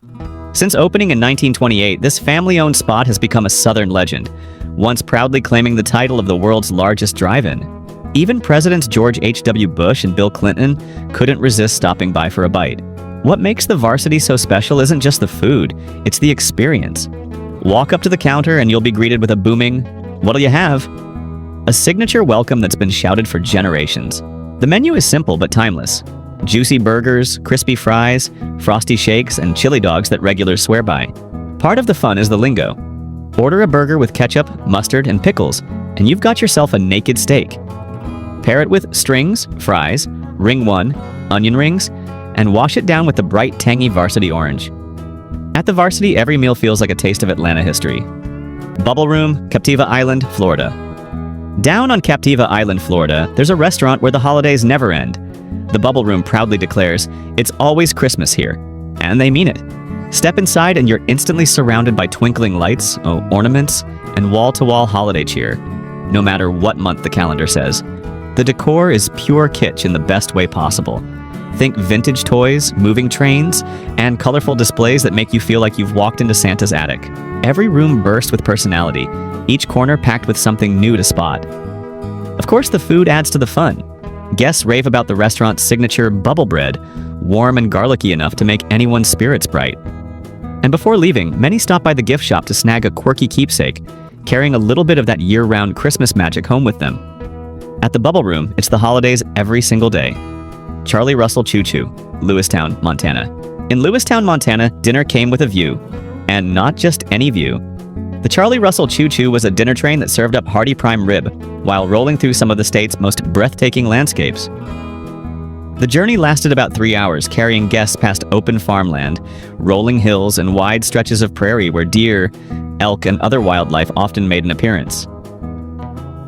Since opening in 1928, this family-owned spot has become a Southern legend, once proudly claiming the title of the world's largest drive-in. Even Presidents George H.W. Bush and Bill Clinton couldn't resist stopping by for a bite. What makes the Varsity so special isn't just the food, it's the experience. Walk up to the counter and you'll be greeted with a booming, "What'll you have?" A signature welcome that's been shouted for generations. The menu is simple but timeless. Juicy burgers, crispy fries, frosty shakes, and chili dogs that regulars swear by. Part of the fun is the lingo. Order a burger with ketchup, mustard, and pickles, and you've got yourself a naked steak. Pair it with strings, fries, ring one, onion rings, and wash it down with the bright, tangy Varsity orange. At the Varsity, every meal feels like a taste of Atlanta history. Bubble Room, Captiva Island, Florida. Down on Captiva Island, Florida, there's a restaurant where the holidays never end. The Bubble Room proudly declares, "It's always Christmas here." And they mean it. Step inside and you're instantly surrounded by twinkling lights, ornaments, and wall-to-wall holiday cheer, no matter what month the calendar says. The decor is pure kitsch in the best way possible. Think vintage toys, moving trains, and colorful displays that make you feel like you've walked into Santa's attic. Every room bursts with personality, each corner packed with something new to spot. Of course, the food adds to the fun. Guests rave about the restaurant's signature bubble bread, warm and garlicky enough to make anyone's spirits bright. And before leaving, many stop by the gift shop to snag a quirky keepsake, carrying a little bit of that year-round Christmas magic home with them. At the Bubble Room, it's the holidays every single day. Charlie Russell Choo Choo, Lewistown, Montana. In Lewistown, Montana, dinner came with a view. And not just any view. The Charlie Russell Choo Choo was a dinner train that served up hearty prime rib, while rolling through some of the state's most breathtaking landscapes. The journey lasted about 3 hours, carrying guests past open farmland, rolling hills, and wide stretches of prairie where deer, elk, and other wildlife often made an appearance.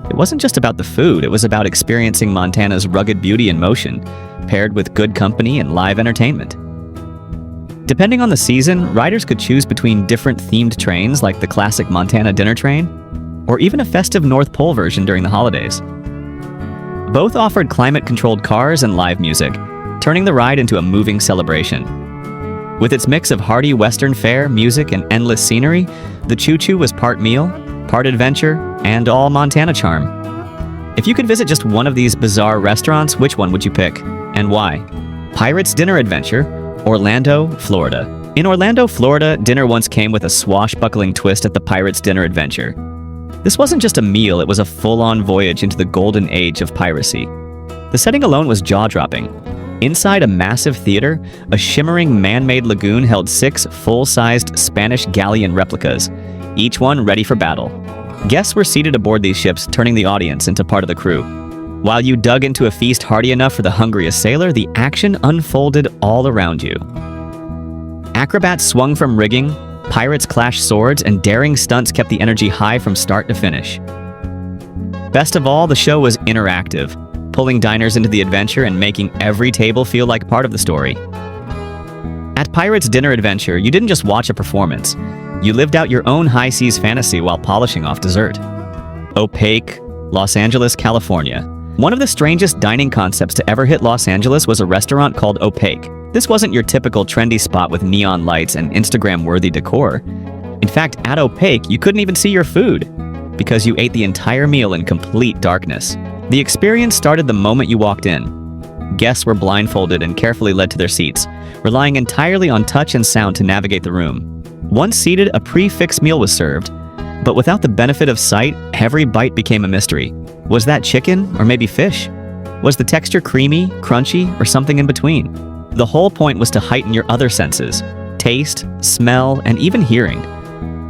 It wasn't just about the food, it was about experiencing Montana's rugged beauty in motion, paired with good company and live entertainment. Depending on the season, riders could choose between different themed trains like the classic Montana dinner train, or even a festive North Pole version during the holidays. Both offered climate-controlled cars and live music, turning the ride into a moving celebration. With its mix of hearty Western fare, music, and endless scenery, the Choo Choo was part meal, part adventure, and all Montana charm. If you could visit just one of these bizarre restaurants, which one would you pick, and why? Pirates Dinner Adventure, Orlando, Florida. In Orlando, Florida, dinner once came with a swashbuckling twist at the Pirates Dinner Adventure. This wasn't just a meal, it was a full-on voyage into the golden age of piracy. The setting alone was jaw-dropping. Inside a massive theater, a shimmering man-made lagoon held 6 full-sized Spanish galleon replicas, each one ready for battle. Guests were seated aboard these ships, turning the audience into part of the crew. While you dug into a feast hearty enough for the hungriest sailor, the action unfolded all around you. Acrobats swung from rigging, pirates clashed swords, and daring stunts kept the energy high from start to finish. Best of all, the show was interactive, pulling diners into the adventure and making every table feel like part of the story. At Pirates Dinner Adventure, you didn't just watch a performance. You lived out your own high seas fantasy while polishing off dessert. Opaque, Los Angeles, California. One of the strangest dining concepts to ever hit Los Angeles was a restaurant called Opaque. This wasn't your typical trendy spot with neon lights and Instagram-worthy decor. In fact, at Opaque, you couldn't even see your food because you ate the entire meal in complete darkness. The experience started the moment you walked in. Guests were blindfolded and carefully led to their seats, relying entirely on touch and sound to navigate the room. Once seated, a pre-fixed meal was served, but without the benefit of sight, every bite became a mystery. Was that chicken or maybe fish? Was the texture creamy, crunchy, or something in between? The whole point was to heighten your other senses, taste, smell, and even hearing,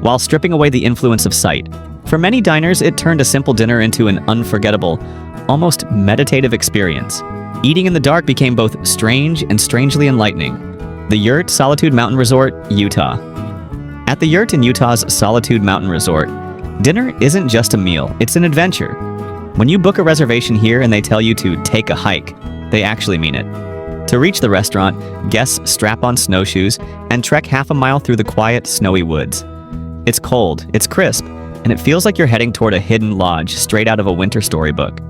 while stripping away the influence of sight. For many diners, it turned a simple dinner into an unforgettable, almost meditative experience. Eating in the dark became both strange and strangely enlightening. The Yurt Solitude Mountain Resort, Utah. At the Yurt in Utah's Solitude Mountain Resort, dinner isn't just a meal, it's an adventure. When you book a reservation here and they tell you to take a hike, they actually mean it. To reach the restaurant, guests strap on snowshoes and trek half a mile through the quiet, snowy woods. It's cold, it's crisp, and it feels like you're heading toward a hidden lodge straight out of a winter storybook.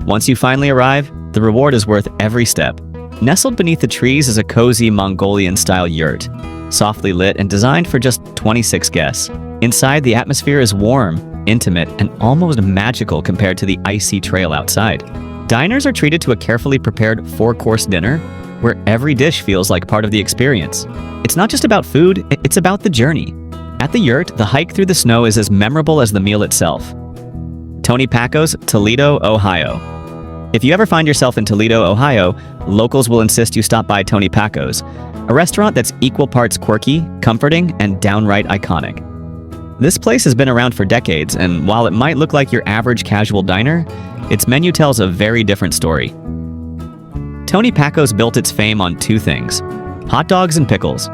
Once you finally arrive, the reward is worth every step. Nestled beneath the trees is a cozy Mongolian-style yurt, softly lit and designed for just 26 guests. Inside, the atmosphere is warm, intimate, and almost magical compared to the icy trail outside. Diners are treated to a carefully prepared 4-course dinner where every dish feels like part of the experience. It's not just about food, it's about the journey. At the yurt, the hike through the snow is as memorable as the meal itself. Tony Packo's, Toledo, Ohio. If you ever find yourself in Toledo, Ohio, locals will insist you stop by Tony Packo's, a restaurant that's equal parts quirky, comforting, and downright iconic. This place has been around for decades, and while it might look like your average casual diner, its menu tells a very different story. Tony Packo's built its fame on two things: hot dogs and pickles.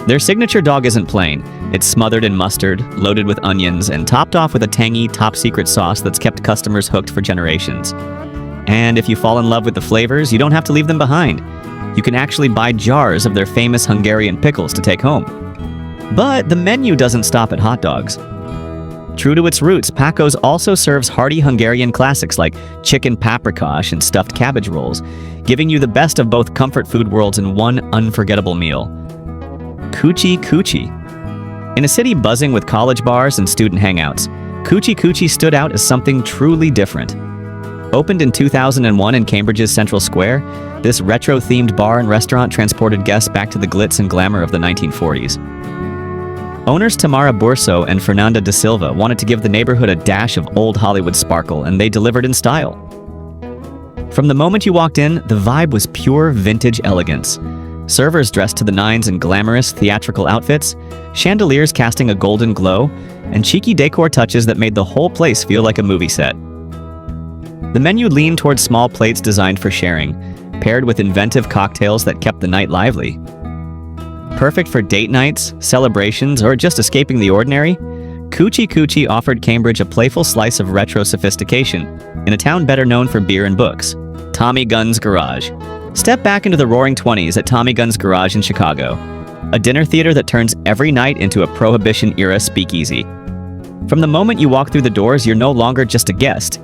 Their signature dog isn't plain. It's smothered in mustard, loaded with onions, and topped off with a tangy, top-secret sauce that's kept customers hooked for generations. And if you fall in love with the flavors, you don't have to leave them behind. You can actually buy jars of their famous Hungarian pickles to take home. But the menu doesn't stop at hot dogs. True to its roots, Packo's also serves hearty Hungarian classics like chicken paprikash and stuffed cabbage rolls, giving you the best of both comfort food worlds in one unforgettable meal. Coochie Coochie. In a city buzzing with college bars and student hangouts, Coochie Coochie stood out as something truly different. Opened in 2001 in Cambridge's Central Square, this retro-themed bar and restaurant transported guests back to the glitz and glamour of the 1940s. Owners Tamara Burso and Fernanda da Silva wanted to give the neighborhood a dash of old Hollywood sparkle, and they delivered in style. From the moment you walked in, the vibe was pure vintage elegance. Servers dressed to the nines in glamorous, theatrical outfits, chandeliers casting a golden glow, and cheeky decor touches that made the whole place feel like a movie set. The menu leaned towards small plates designed for sharing, paired with inventive cocktails that kept the night lively. Perfect for date nights, celebrations, or just escaping the ordinary, Coochie Coochie offered Cambridge a playful slice of retro sophistication in a town better known for beer and books, Tommy Gunn's Garage. Step back into the roaring 20s at Tommy Gunn's Garage in Chicago, a dinner theater that turns every night into a Prohibition-era speakeasy. From the moment you walk through the doors, you're no longer just a guest.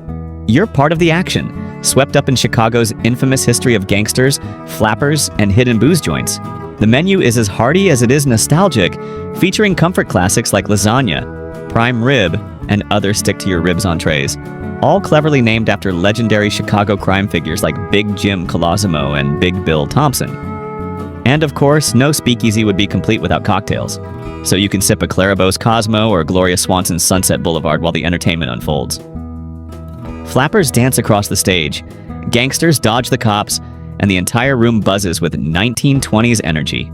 You're part of the action, swept up in Chicago's infamous history of gangsters, flappers, and hidden booze joints. The menu is as hearty as it is nostalgic, featuring comfort classics like lasagna, prime rib, and other stick-to-your-ribs entrees, all cleverly named after legendary Chicago crime figures like Big Jim Colosimo and Big Bill Thompson. And of course, no speakeasy would be complete without cocktails, so you can sip a Clarabo's Cosmo or Gloria Swanson's Sunset Boulevard while the entertainment unfolds. Flappers dance across the stage, gangsters dodge the cops, and the entire room buzzes with 1920s energy.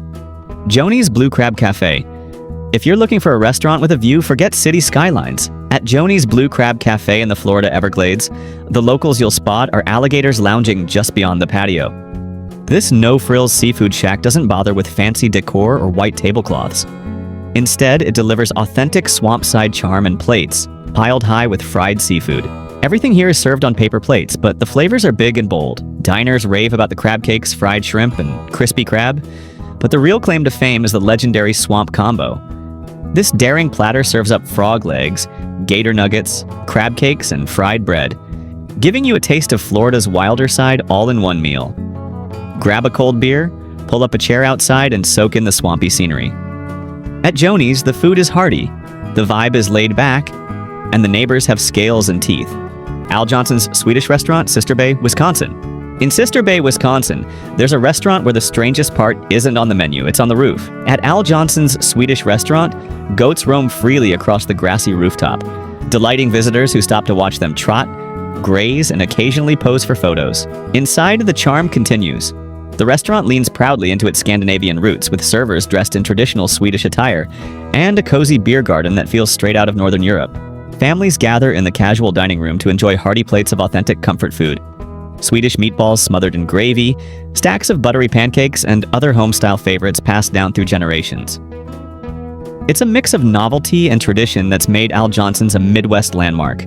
Joni's Blue Crab Cafe. If you're looking for a restaurant with a view, forget city skylines. At Joni's Blue Crab Cafe in the Florida Everglades, the locals you'll spot are alligators lounging just beyond the patio. This no-frills seafood shack doesn't bother with fancy decor or white tablecloths. Instead, it delivers authentic swamp-side charm and plates, piled high with fried seafood. Everything here is served on paper plates, but the flavors are big and bold. Diners rave about the crab cakes, fried shrimp, and crispy crab, but the real claim to fame is the legendary swamp combo. This daring platter serves up frog legs, gator nuggets, crab cakes, and fried bread, giving you a taste of Florida's wilder side all in one meal. Grab a cold beer, pull up a chair outside, and soak in the swampy scenery. At Joni's, the food is hearty, the vibe is laid back, and the neighbors have scales and teeth. Al Johnson's Swedish restaurant, Sister Bay, Wisconsin. In Sister Bay, Wisconsin, there's a restaurant where the strangest part isn't on the menu, it's on the roof. At Al Johnson's Swedish restaurant, goats roam freely across the grassy rooftop, delighting visitors who stop to watch them trot, graze, and occasionally pose for photos. Inside, the charm continues. The restaurant leans proudly into its Scandinavian roots, with servers dressed in traditional Swedish attire, and a cozy beer garden that feels straight out of Northern Europe. Families gather in the casual dining room to enjoy hearty plates of authentic comfort food. Swedish meatballs smothered in gravy, stacks of buttery pancakes, and other home-style favorites passed down through generations. It's a mix of novelty and tradition that's made Al Johnson's a Midwest landmark.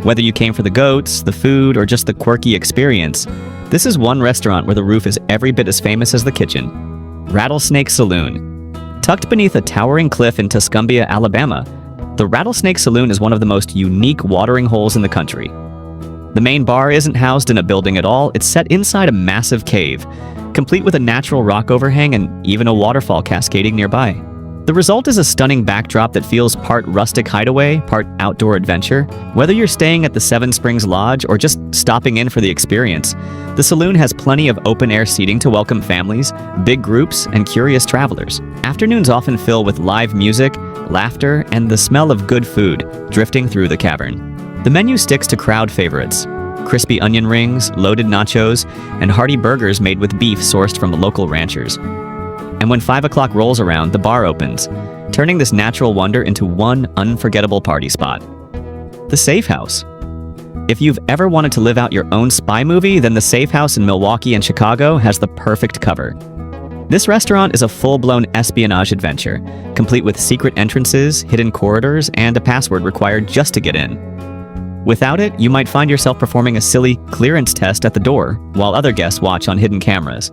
Whether you came for the goats, the food, or just the quirky experience, this is one restaurant where the roof is every bit as famous as the kitchen. Rattlesnake Saloon. Tucked beneath a towering cliff in Tuscumbia, Alabama, the Rattlesnake Saloon is one of the most unique watering holes in the country. The main bar isn't housed in a building at all, it's set inside a massive cave, complete with a natural rock overhang and even a waterfall cascading nearby. The result is a stunning backdrop that feels part rustic hideaway, part outdoor adventure. Whether you're staying at the Seven Springs Lodge or just stopping in for the experience, the saloon has plenty of open-air seating to welcome families, big groups, and curious travelers. Afternoons often fill with live music, laughter, and the smell of good food drifting through the cavern. The menu sticks to crowd favorites: crispy onion rings, loaded nachos, and hearty burgers made with beef sourced from local ranchers. And when 5 o'clock rolls around, the bar opens, turning this natural wonder into one unforgettable party spot. The Safe House. If you've ever wanted to live out your own spy movie, then the Safe House in Milwaukee and Chicago has the perfect cover. This restaurant is a full-blown espionage adventure, complete with secret entrances, hidden corridors, and a password required just to get in. Without it, you might find yourself performing a silly clearance test at the door, while other guests watch on hidden cameras.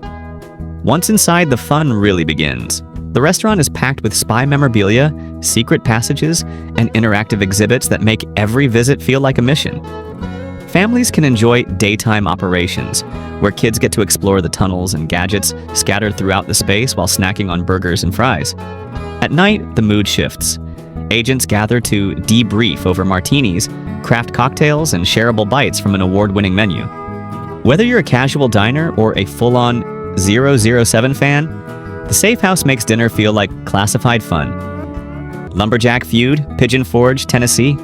Once inside, the fun really begins. The restaurant is packed with spy memorabilia, secret passages, and interactive exhibits that make every visit feel like a mission. Families can enjoy daytime operations, where kids get to explore the tunnels and gadgets scattered throughout the space while snacking on burgers and fries. At night, the mood shifts. Agents gather to debrief over martinis, craft cocktails, and shareable bites from an award-winning menu. Whether you're a casual diner or a full-on 007 fan, the Safe House makes dinner feel like classified fun. Lumberjack Feud, Pigeon Forge, Tennessee.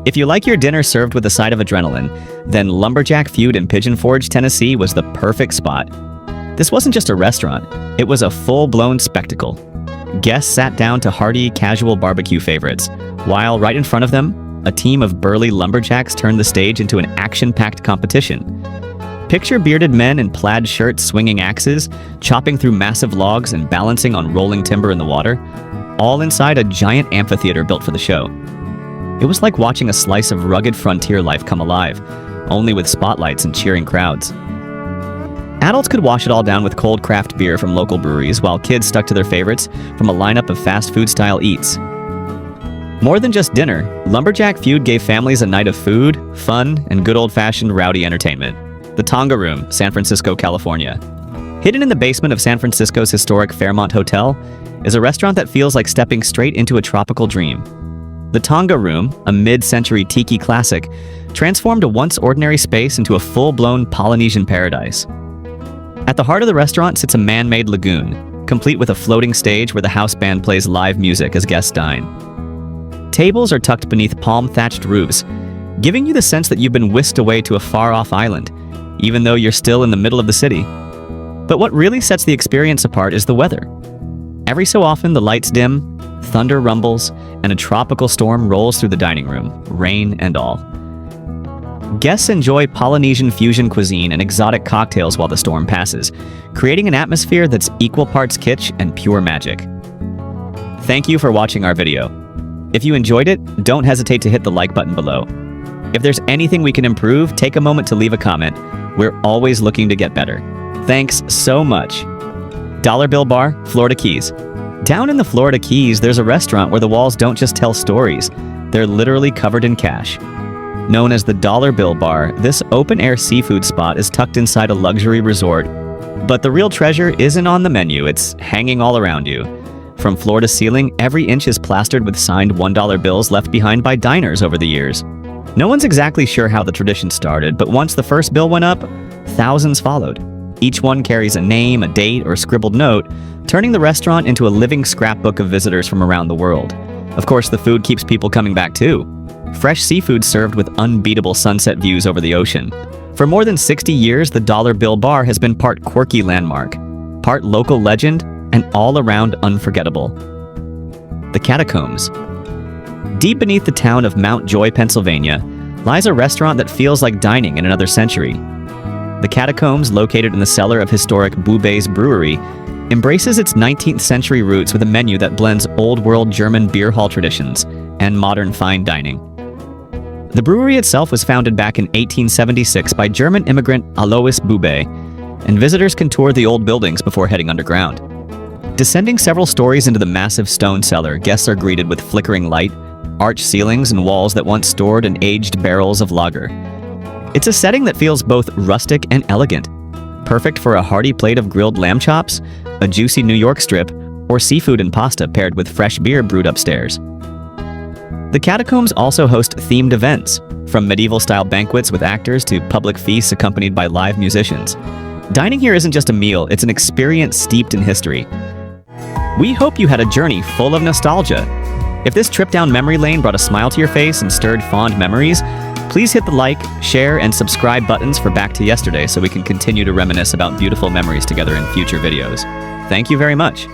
If you like your dinner served with a side of adrenaline, then Lumberjack Feud in Pigeon Forge, Tennessee was the perfect spot. This wasn't just a restaurant, it was a full-blown spectacle. Guests sat down to hearty, casual barbecue favorites, while right in front of them, a team of burly lumberjacks turned the stage into an action-packed competition. Picture bearded men in plaid shirts swinging axes, chopping through massive logs and balancing on rolling timber in the water, all inside a giant amphitheater built for the show. It was like watching a slice of rugged frontier life come alive, only with spotlights and cheering crowds. Adults could wash it all down with cold craft beer from local breweries, while kids stuck to their favorites from a lineup of fast food-style eats. More than just dinner, Lumberjack Feud gave families a night of food, fun, and good old-fashioned rowdy entertainment. The Tonga Room, San Francisco, California. Hidden in the basement of San Francisco's historic Fairmont Hotel is a restaurant that feels like stepping straight into a tropical dream. The Tonga Room, a mid-century tiki classic, transformed a once ordinary space into a full-blown Polynesian paradise. At the heart of the restaurant sits a man-made lagoon, complete with a floating stage where the house band plays live music as guests dine. Tables are tucked beneath palm-thatched roofs, giving you the sense that you've been whisked away to a far-off island, even though you're still in the middle of the city. But what really sets the experience apart is the weather. Every so often, the lights dim, thunder rumbles, and a tropical storm rolls through the dining room, rain and all. Guests enjoy Polynesian fusion cuisine and exotic cocktails while the storm passes, creating an atmosphere that's equal parts kitsch and pure magic. Thank you for watching our video. If you enjoyed it, don't hesitate to hit the like button below. If there's anything we can improve, take a moment to leave a comment. We're always looking to get better. Thanks so much. Dollar Bill Bar, Florida Keys. Down in the Florida Keys, there's a restaurant where the walls don't just tell stories, they're literally covered in cash. Known as the Dollar Bill Bar, this open-air seafood spot is tucked inside a luxury resort. But the real treasure isn't on the menu, it's hanging all around you. From floor to ceiling, every inch is plastered with signed $1 bills left behind by diners over the years. No one's exactly sure how the tradition started, but once the first bill went up, thousands followed. Each one carries a name, a date, or scribbled note, turning the restaurant into a living scrapbook of visitors from around the world. Of course, the food keeps people coming back too. Fresh seafood served with unbeatable sunset views over the ocean. For more than 60 years, the Dollar Bill Bar has been part quirky landmark, part local legend, and all around unforgettable. The Catacombs. Deep beneath the town of Mount Joy, Pennsylvania, lies a restaurant that feels like dining in another century. The Catacombs, located in the cellar of historic Bourbet's Brewery, embraces its 19th century roots with a menu that blends old-world German beer hall traditions and modern fine dining. The brewery itself was founded back in 1876 by German immigrant Alois Boubet, and visitors can tour the old buildings before heading underground. Descending several stories into the massive stone cellar, guests are greeted with flickering light, arched ceilings, and walls that once stored and aged barrels of lager. It's a setting that feels both rustic and elegant, perfect for a hearty plate of grilled lamb chops, a juicy New York strip, or seafood and pasta paired with fresh beer brewed upstairs. The Catacombs also host themed events, from medieval-style banquets with actors to public feasts accompanied by live musicians. Dining here isn't just a meal, it's an experience steeped in history. We hope you had a journey full of nostalgia. If this trip down memory lane brought a smile to your face and stirred fond memories, please hit the like, share, and subscribe buttons for Back to Yesterday so we can continue to reminisce about beautiful memories together in future videos. Thank you very much.